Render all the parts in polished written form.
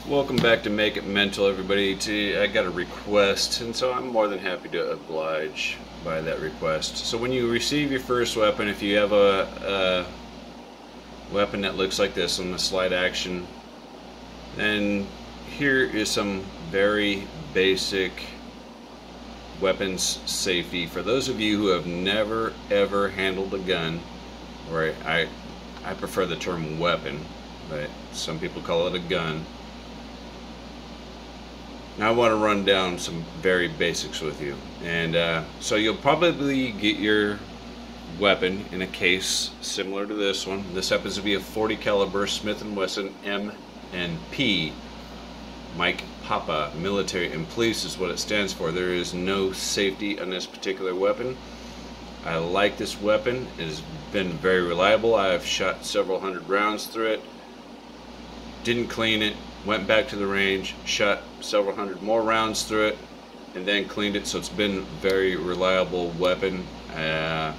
Welcome back to Make It Mental, everybody. I got a request, and so I'm more than happy to oblige by that request. So when you receive your first weapon, if you have a weapon that looks like this on the slide action, then here is some very basic weapons safety for those of you who have never ever handled a gun, or I prefer the term weapon, but some people call it a gun. Now I want to run down some very basics with you, and so you'll probably get your weapon in a case similar to this one. This happens to be a 40 caliber Smith & Wesson M&P. Mike Papa, military and police is what it stands for. There is no safety on this particular weapon. I like this weapon. It has been very reliable. I have shot several hundred rounds through it. Didn't clean it. Went back to the range, shot several hundred more rounds through it, and then cleaned it. So it's been a very reliable weapon. I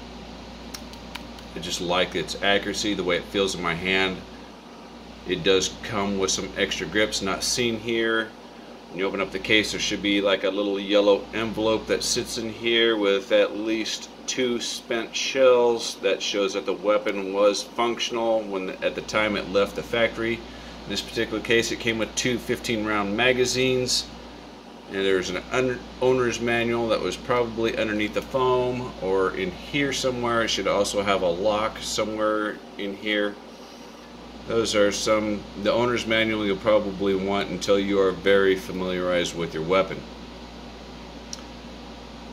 just like its accuracy, the way it feels in my hand. It does come with some extra grips not seen here. When you open up the case, there should be like a little yellow envelope that sits in here with at least 2 spent shells. That shows that the weapon was functional when at the time it left the factory. In this particular case, it came with 2 15-round magazines, and there's an owner's manual that was probably underneath the foam or in here somewhere. It should also have a lock somewhere in here. Those are the owner's manual you'll probably want until you are very familiarized with your weapon.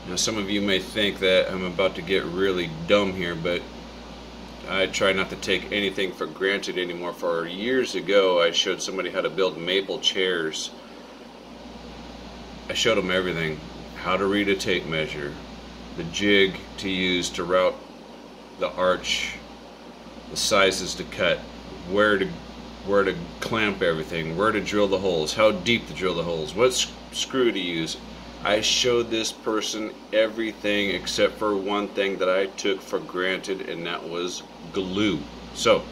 Now, some of you may think that I'm about to get really dumb here, but I try not to take anything for granted anymore. For years ago, I showed somebody how to build maple chairs. I showed them everything: how to read a tape measure, the jig to use to route the arch, the sizes to cut, where to clamp everything, where to drill the holes, how deep to drill the holes, what screw to use. I showed this person everything except for one thing that I took for granted, and that was glue. So,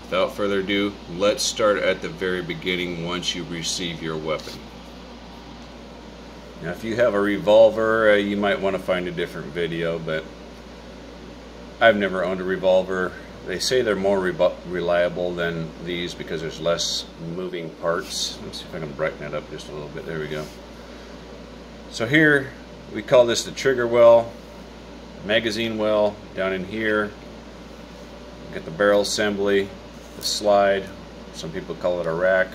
without further ado, let's start at the very beginning once you receive your weapon. Now, if you have a revolver, you might want to find a different video, but I've never owned a revolver. They say they're more reliable than these because there's less moving parts. Let's see if I can brighten it up just a little bit. There we go. So here we call this the trigger well, magazine well. Down in here, got the barrel assembly, the slide. Some people call it a rack,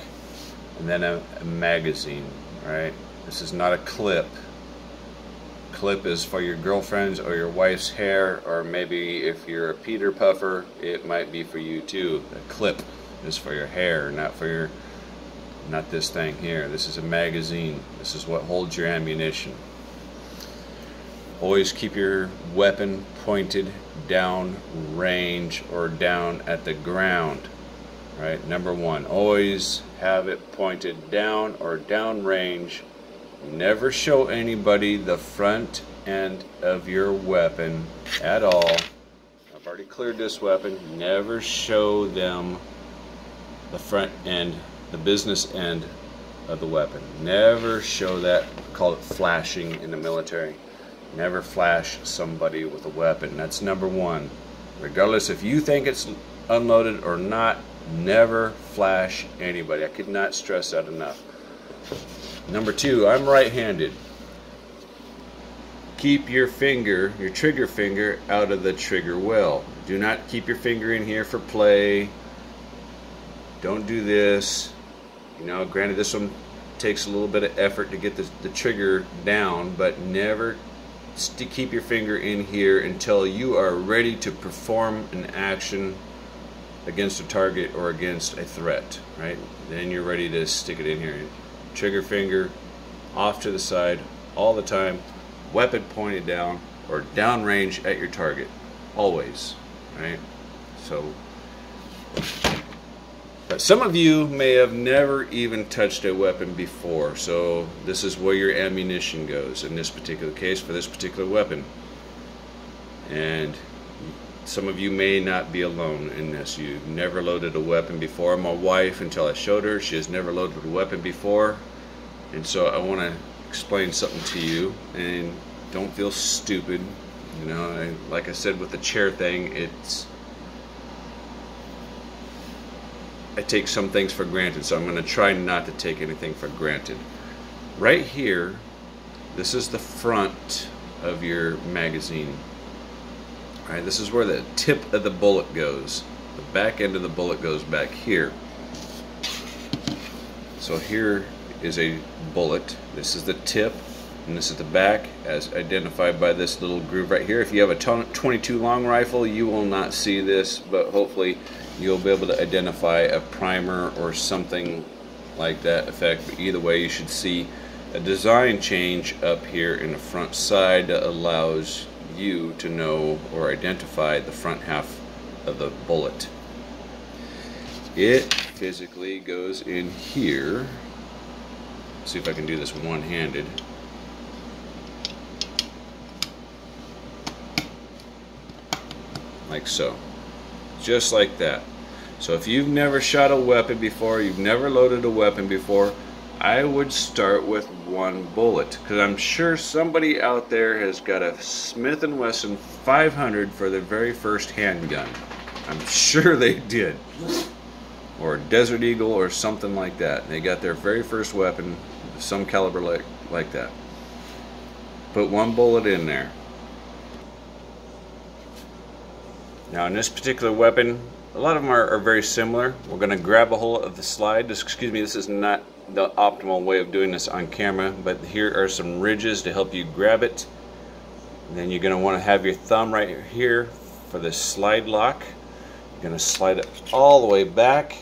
and then a magazine. Right? This is not a clip. Clip is for your girlfriend's or your wife's hair, or maybe if you're a Peter Puffer, it might be for you too. A clip is for your hair, not this thing here. This is a magazine. This is what holds your ammunition. Always keep your weapon pointed down range or down at the ground. Right? Number one, always have it pointed down or down range. Never show anybody the front end of your weapon at all. I've already cleared this weapon. Never show them the front end, the business end of the weapon. Never show that. We call it flashing in the military. Never flash somebody with a weapon. That's number one. Regardless if you think it's unloaded or not, never flash anybody. I could not stress that enough. Number two, I'm right-handed. Keep your finger, your trigger finger, out of the trigger well. Do not keep your finger in here for play. Don't do this. You know, granted, this one takes a little bit of effort to get the trigger down, but never keep your finger in here until you are ready to perform an action against a target or against a threat, right? Then you're ready to stick it in here. Trigger finger off to the side all the time, weapon pointed down or downrange at your target, always, right? So, but some of you may have never even touched a weapon before, so this is where your ammunition goes in this particular case for this particular weapon. And some of you may not be alone in this. You've never loaded a weapon before. My wife, until I showed her, she has never loaded a weapon before. And so I want to explain something to you, and don't feel stupid. You know, like I said with the chair thing, I take some things for granted, so I'm going to try not to take anything for granted. Right here, this is the front of your magazine. All right, this is where the tip of the bullet goes. The back end of the bullet goes back here. So here is a bullet. This is the tip, and this is the back, as identified by this little groove right here. If you have a 22 long rifle, you will not see this, but hopefully you'll be able to identify a primer or something like that effect. But either way, you should see a design change up here in the front side that allows you to know or identify the front half of the bullet. It physically goes in here. Let's see if I can do this one-handed. Like so. Just like that. So if you've never shot a weapon before, you've never loaded a weapon before, I would start with one bullet, because I'm sure somebody out there has got a Smith & Wesson 500 for their very first handgun. I'm sure they did. Or a Desert Eagle or something like that. They got their very first weapon, some caliber like that. Put one bullet in there. Now in this particular weapon, a lot of them are very similar. We're going to grab a hold of the slide. Excuse me, this is not the optimal way of doing this on camera, but here are some ridges to help you grab it. And then you're going to want to have your thumb right here for the slide lock. You're going to slide it all the way back,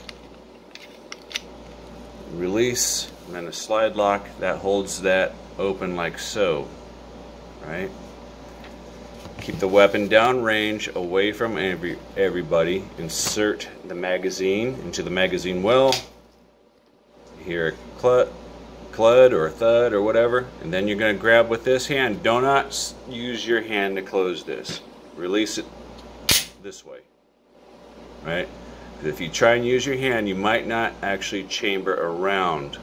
release, and then the slide lock that holds that open like so, right? Keep the weapon downrange, away from everybody. Insert the magazine into the magazine well. You hear a clud or a thud or whatever, and then you're going to grab with this hand. Do not use your hand to close this. Release it this way, right? Because if you try and use your hand, you might not actually chamber around.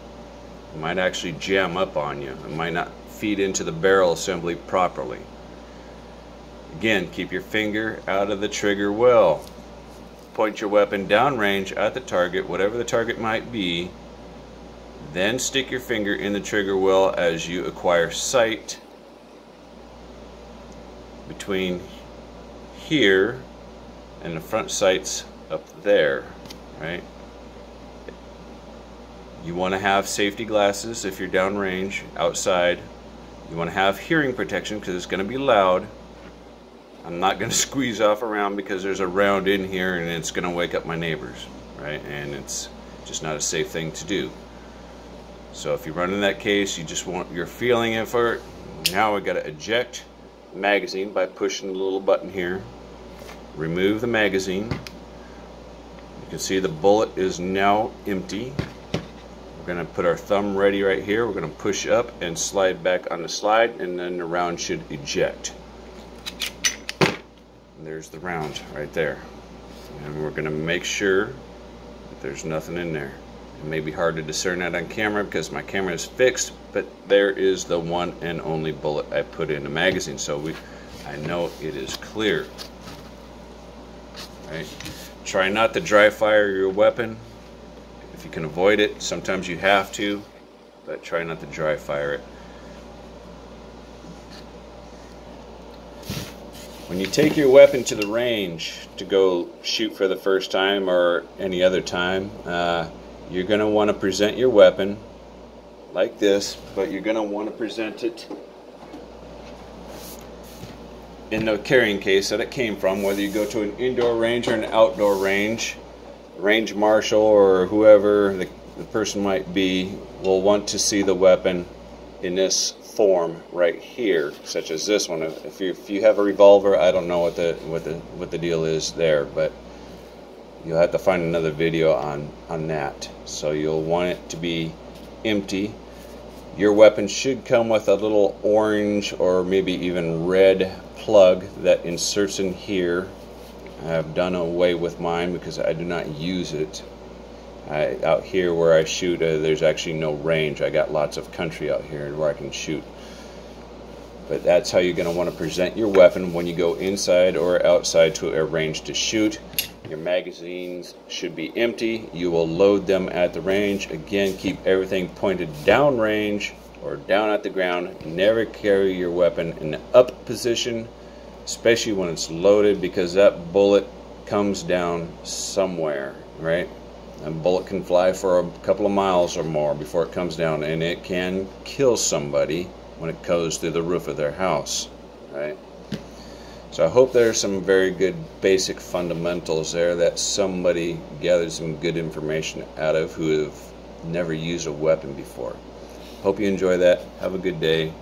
It might actually jam up on you. It might not feed into the barrel assembly properly. Again, keep your finger out of the trigger well. Point your weapon downrange at the target, whatever the target might be. Then stick your finger in the trigger well as you acquire sight between here and the front sights up there, right? You want to have safety glasses if you're downrange, outside. You want to have hearing protection because it's going to be loud. I'm not going to squeeze off around because there's a round in here and it's going to wake up my neighbors, right? And it's just not a safe thing to do. So if you run in that case, you're feeling it for it. Now we got to eject the magazine by pushing the little button here. Remove the magazine. You can see the bullet is now empty. We're going to put our thumb ready right here. We're going to push up and slide back on the slide, and then the round should eject. There's the round right there, and we're going to make sure that there's nothing in there. It may be hard to discern that on camera because my camera is fixed, but there is the one and only bullet I put in the magazine, so I know it is clear. Right? Try not to dry fire your weapon if you can avoid it. Sometimes you have to, but try not to dry fire it. When you take your weapon to the range to go shoot for the first time or any other time, you're going to want to present your weapon like this, but you're going to want to present it in the carrying case that it came from, whether you go to an indoor range or an outdoor range. Range marshal or whoever the person might be will want to see the weapon in this form right here, such as this one. If you have a revolver, I don't know what the deal is there, but you'll have to find another video on that. So you'll want it to be empty. Your weapon should come with a little orange or maybe even red plug that inserts in here I've done away with mine because I do not use it. Out here where I shoot, there's actually no range. I got lots of country out here where I can shoot. But that's how you're going to want to present your weapon when you go inside or outside to a range to shoot. Your magazines should be empty. You will load them at the range. Again, keep everything pointed down range or down at the ground. Never carry your weapon in the up position, especially when it's loaded, because that bullet comes down somewhere, right? A bullet can fly for a couple of miles or more before it comes down, and it can kill somebody when it goes through the roof of their house, right? So I hope there's some very good basic fundamentals there that somebody gathered some good information out of who have never used a weapon before. Hope you enjoy that. Have a good day.